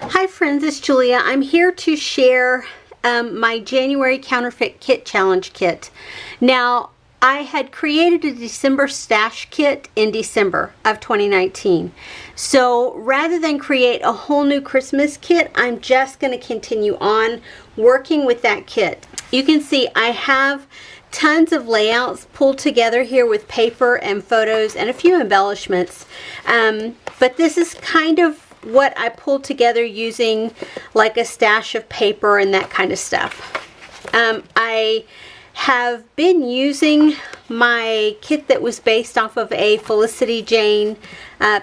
Hi friends, it's Julia. I'm here to share my January Counterfeit Kit Challenge Kit. Now, I had created a December stash kit in December of 2019. So rather than create a whole new Christmas kit, I'm just going to continue on working with that kit. You can see I have tons of layouts pulled together here with paper and photos and a few embellishments. But this is kind of what I pulled together using like a stash of paper and that kind of stuff. I have been using my kit that was based off of a Felicity Jane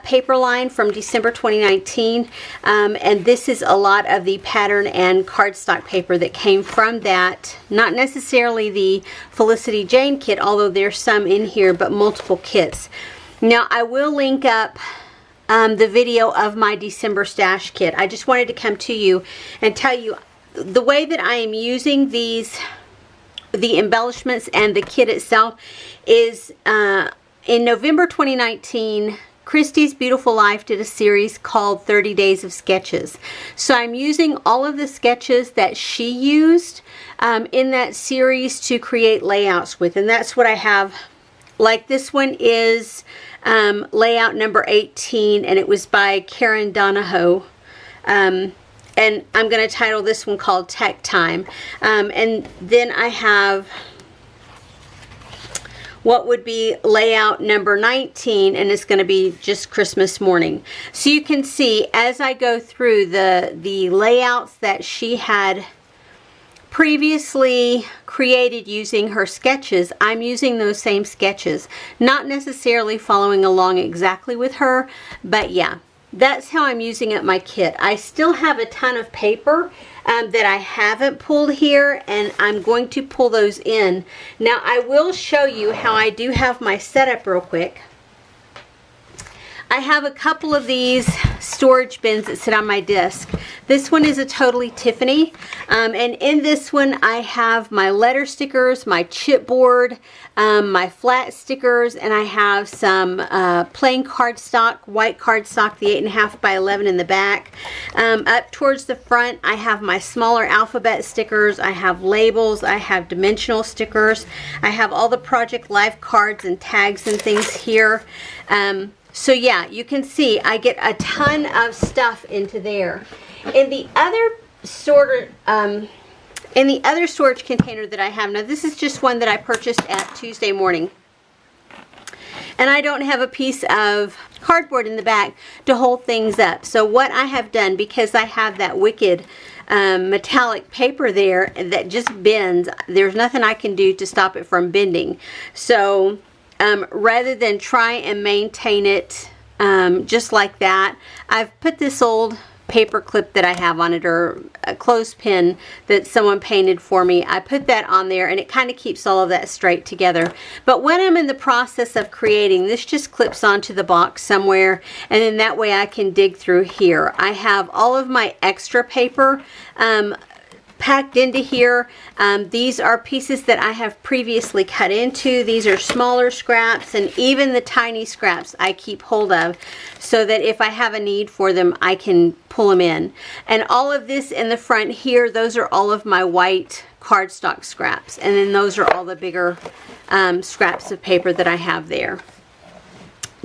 paper line from December 2019, and this is a lot of the pattern and cardstock paper that came from that. Not necessarily the Felicity Jane kit, although there's some in here, but multiple kits. Now I will link up the video of my December stash kit. I just wanted to come to you and tell you the way that I am using the embellishments and the kit itself is in November 2019, Christy's Beautiful Life did a series called 30 Days of Sketches. So I'm using all of the sketches that she used in that series to create layouts with, and that's what I have. Like this one is layout number 18, and it was by Karen Donahoe. And I'm going to title this one called Tech Time. And then I have what would be layout number 19, and it's going to be just Christmas morning. So you can see as I go through the layouts that she had previously created using her sketches, I'm using those same sketches. Not necessarily following along exactly with her, but yeah. That's how I'm using up my kit. I still have a ton of paper that I haven't pulled here, and I'm going to pull those in. Now I will show you how I do have my setup real quick. I have a couple of these storage bins that sit on my desk. This one is a Totally Tiffany, and in this one I have my letter stickers, my chipboard, my flat stickers, and I have some plain cardstock, white cardstock, the 8.5 by 11 in the back. Up towards the front I have my smaller alphabet stickers, I have labels, I have dimensional stickers, I have all the Project Life cards and tags and things here. So yeah, you can see I get a ton of stuff into there. In the other storage container that I have, now this is just one that I purchased at Tuesday morning. And I don't have a piece of cardboard in the back to hold things up. So what I have done, because I have that wicked metallic paper there that just bends, there's nothing I can do to stop it from bending. So rather than try and maintain it just like that, I've put this old paper clip that I have on it, or a clothespin that someone painted for me. I put that on there, and it kind of keeps all of that straight together. But when I'm in the process of creating, this just clips onto the box somewhere, and then that way I can dig through here. I have all of my extra paper packed into here. These are pieces that I have previously cut into. These are smaller scraps, and even the tiny scraps I keep hold of so that if I have a need for them, I can pull them in. And all of this in the front here, those are all of my white cardstock scraps, and then those are all the bigger scraps of paper that I have there.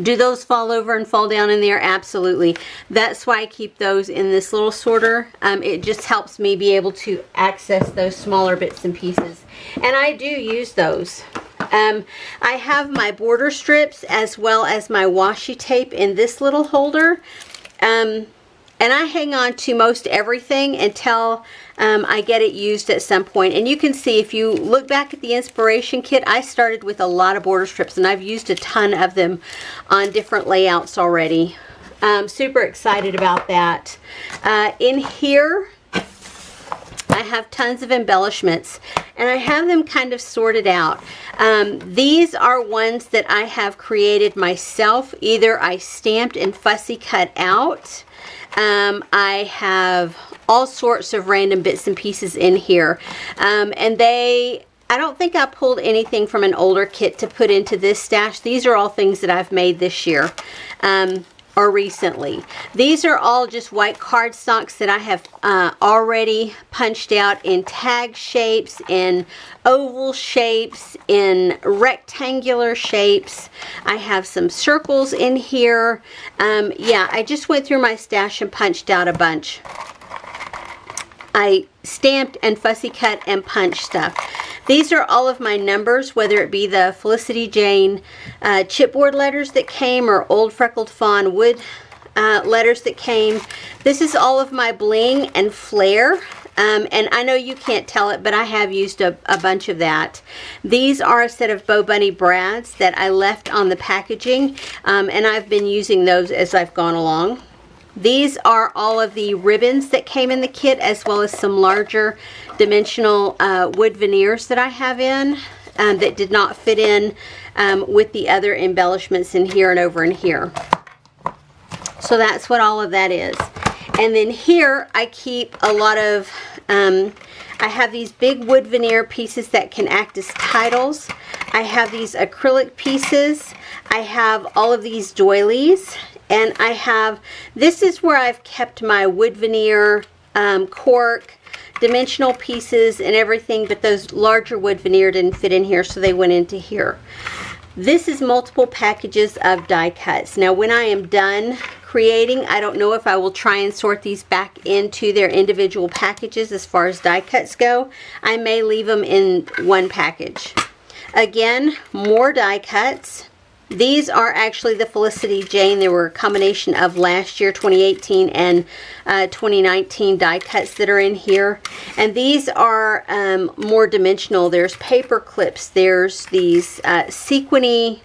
Do those fall over and fall down in there? Absolutely. That's why I keep those in this little sorter. It just helps me be able to access those smaller bits and pieces. And I do use those. I have my border strips as well as my washi tape in this little holder. And I hang on to most everything until I get it used at some point. And you can see, if you look back at the inspiration kit, I started with a lot of border strips, and I've used a ton of them on different layouts already. Super excited about that. In here, I have tons of embellishments, and I have them kind of sorted out. These are ones that I have created myself. Either I stamped and fussy cut out. I have all sorts of random bits and pieces in here, and I don't think I pulled anything from an older kit to put into this stash. These are all things that I've made this year. or recently. These are all just white cardstocks that I have already punched out in tag shapes, in oval shapes, in rectangular shapes. I have some circles in here. Yeah, I just went through my stash and punched out a bunch. I stamped and fussy cut and punched stuff. These are all of my numbers, whether it be the Felicity Jane chipboard letters that came or old Freckled Fawn wood letters that came. This is all of my bling and flare. And I know you can't tell it, but I have used a bunch of that. These are a set of Bo Bunny brads that I left on the packaging, and I've been using those as I've gone along. These are all of the ribbons that came in the kit, as well as some larger dimensional wood veneers that I have in that did not fit in with the other embellishments in here and over in here. So that's what all of that is. And then here I keep a lot of, I have these big wood veneer pieces that can act as titles. I have these acrylic pieces. I have all of these doilies. And I have, this is where I've kept my wood veneer, cork, dimensional pieces and everything, but those larger wood veneer didn't fit in here, so they went into here. This is multiple packages of die cuts. Now when I am done creating, I don't know if I will try and sort these back into their individual packages as far as die cuts go. I may leave them in one package. Again, more die cuts. These are actually the Felicity Jane. They were a combination of last year, 2018, and 2019 die cuts that are in here. And these are more dimensional. There's paper clips. There's these sequiny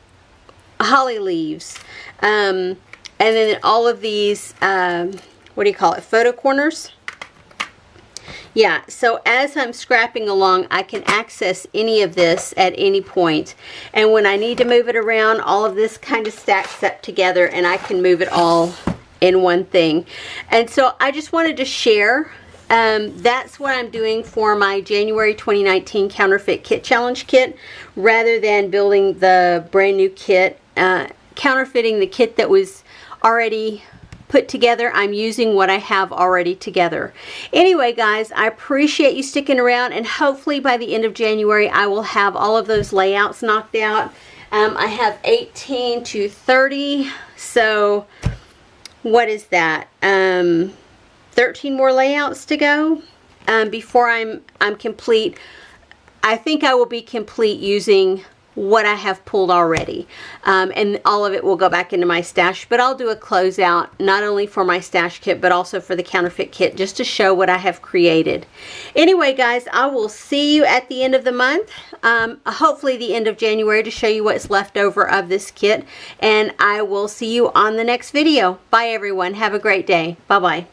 holly leaves. And then all of these, what do you call it, photo corners? Yeah, so as I'm scrapping along, I can access any of this at any point. And when I need to move it around, all of this kind of stacks up together and I can move it all in one thing. And so I just wanted to share. That's what I'm doing for my January 2019 Counterfeit Kit Challenge Kit, rather than building the brand new kit, counterfeiting the kit that was already put together. I'm using what I have already together. Anyway, guys, I appreciate you sticking around, and hopefully by the end of January I will have all of those layouts knocked out. I have 18 to 30, so what is that? 13 more layouts to go before I'm complete. I think I will be complete using what I have pulled already, and all of it will go back into my stash, but I'll do a closeout not only for my stash kit but also for the counterfeit kit, just to show what I have created. Anyway, guys, I will see you at the end of the month, hopefully the end of January, to show you what's left over of this kit, and I will see you on the next video. Bye everyone, have a great day. Bye bye.